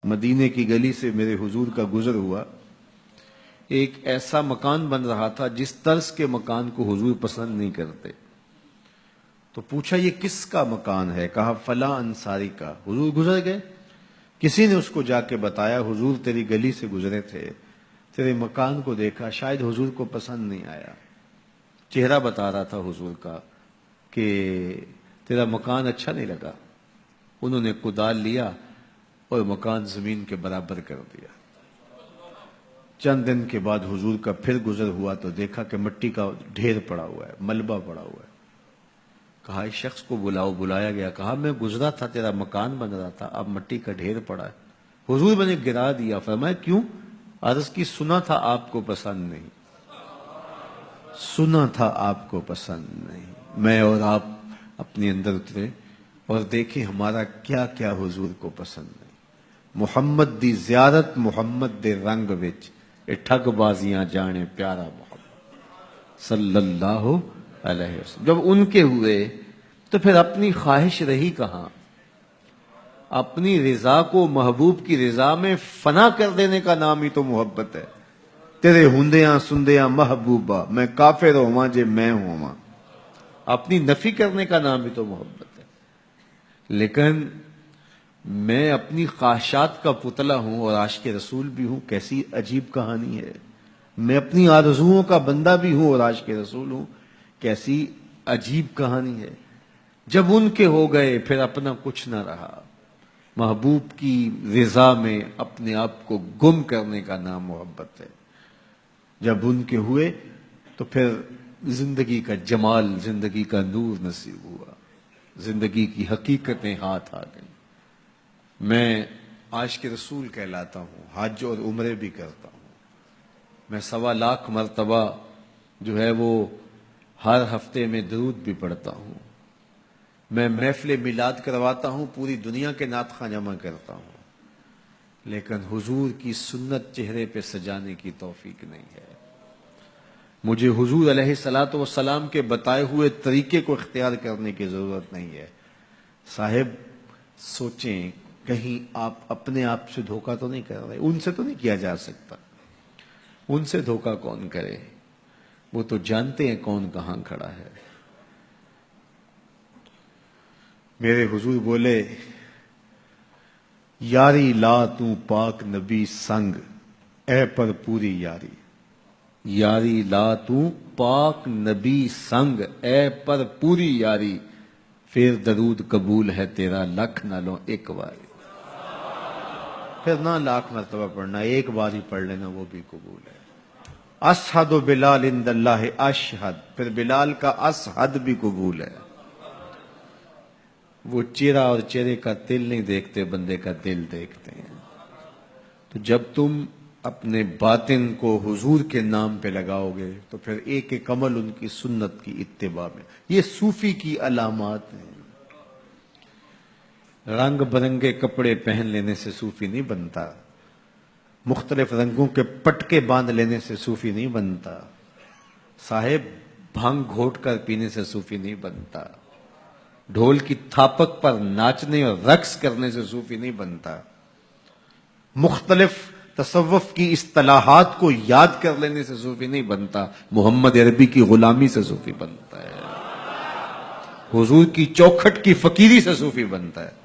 مدینے کی گلی سے میرے حضور کا گزر ہوا. ایک ایسا مکان بن رہا تھا جس طرز کے مکان کو حضور پسند نہیں کرتے. تو پوچھا یہ کس کا مکان ہے؟ کہا فلاں انصاری کا. حضور گزر گئے. کسی نے اس کو جا کے بتایا حضور تیری گلی سے گزرے تھے، تیرے مکان کو دیکھا، شاید حضور کو پسند نہیں آیا. چہرہ بتا رہا تھا حضور کا کہ تیرا مکان اچھا نہیں لگا. انہوں نے کدال لیا اور مکان زمین کے برابر کر دیا. چند دن کے بعد حضور کا پھر گزر ہوا تو دیکھا کہ مٹی کا ڈھیر پڑا ہوا ہے، ملبہ پڑا ہوا ہے. کہا اس شخص کو بلاؤ. بلایا گیا. کہا میں گزرا تھا، تیرا مکان بن رہا تھا، اب مٹی کا ڈھیر پڑا ہے. حضور میں نے گرا دیا. فرمایا کیوں؟ عرض کی سنا تھا آپ کو پسند نہیں، سنا تھا آپ کو پسند نہیں. میں اور آپ اپنے اندر اترے اور دیکھیں ہمارا کیا کیا حضور کو پسند نہیں. محمد دی زیارت محمد دے رنگ وچ اے ٹھگ بازیاں جانے پیارا محمد صلی اللہ علیہ وسلم. جب ان کے ہوئے تو پھر اپنی خواہش رہی کہاں؟ اپنی رضا کو محبوب کی رضا میں فنا کر دینے کا نام ہی تو محبت ہے. تیرے ہندیاں سندیاں محبوبہ میں کافر ہواں جے میں ہواں، اپنی نفی کرنے کا نام ہی تو محبت ہے. لیکن میں اپنی خواہشات کا پتلا ہوں اور عاشق رسول بھی ہوں. کیسی عجیب کہانی ہے. میں اپنی آرزوؤں کا بندہ بھی ہوں اور عاشق رسول ہوں. کیسی عجیب کہانی ہے. جب ان کے ہو گئے پھر اپنا کچھ نہ رہا. محبوب کی رضا میں اپنے آپ کو گم کرنے کا نام محبت ہے. جب ان کے ہوئے تو پھر زندگی کا جمال، زندگی کا نور نصیب ہوا، زندگی کی حقیقتیں ہاتھ آ گئیں. میں عاشق رسول کہلاتا ہوں، حج اور عمرے بھی کرتا ہوں. میں 1.25 لاکھ مرتبہ جو ہے وہ ہر ہفتے میں درود بھی پڑھتا ہوں. میں محفل میلاد کرواتا ہوں، پوری دنیا کے نعت خواں جمع کرتا ہوں. لیکن حضور کی سنت چہرے پہ سجانے کی توفیق نہیں ہے. مجھے حضور علیہ الصلوۃ والسلام کے بتائے ہوئے طریقے کو اختیار کرنے کی ضرورت نہیں ہے. صاحب سوچیں کہیں آپ اپنے آپ سے دھوکہ تو نہیں کر رہے. ان سے تو نہیں کیا جا سکتا. ان سے دھوکہ کون کرے؟ وہ تو جانتے ہیں کون کہاں کھڑا ہے. میرے حضور بولے یاری لا تو پاک نبی سنگ اے پر پوری یاری. یاری لا تو پاک نبی سنگ اے پر پوری یاری. پھر درود قبول ہے تیرا لکھ نہ لو ایک باری. پھر نہ لاکھ مرتبہ پڑھنا، ایک بار ہی پڑھ لینا وہ بھی قبول ہے. اشہد بلال عند اللہ اشہد. پھر بلال کا اشہد بھی قبول ہے. وہ چہرہ اور چہرے کا دل نہیں دیکھتے، بندے کا دل دیکھتے ہیں. تو جب تم اپنے باطن کو حضور کے نام پہ لگاؤ گے تو پھر ایک ایک عمل ان کی سنت کی اتباع میں. یہ صوفی کی علامات ہیں. رنگ برنگے کپڑے پہن لینے سے صوفی نہیں بنتا. مختلف رنگوں کے پٹکے باندھ لینے سے صوفی نہیں بنتا. صاحب بھنگ گھوٹ کر پینے سے صوفی نہیں بنتا. ڈھول کی تھاپک پر ناچنے اور رقص کرنے سے صوفی نہیں بنتا. مختلف تصوف کی اصطلاحات کو یاد کر لینے سے صوفی نہیں بنتا. محمد عربی کی غلامی سے صوفی بنتا ہے. حضور کی چوکھٹ کی فقیری سے صوفی بنتا ہے.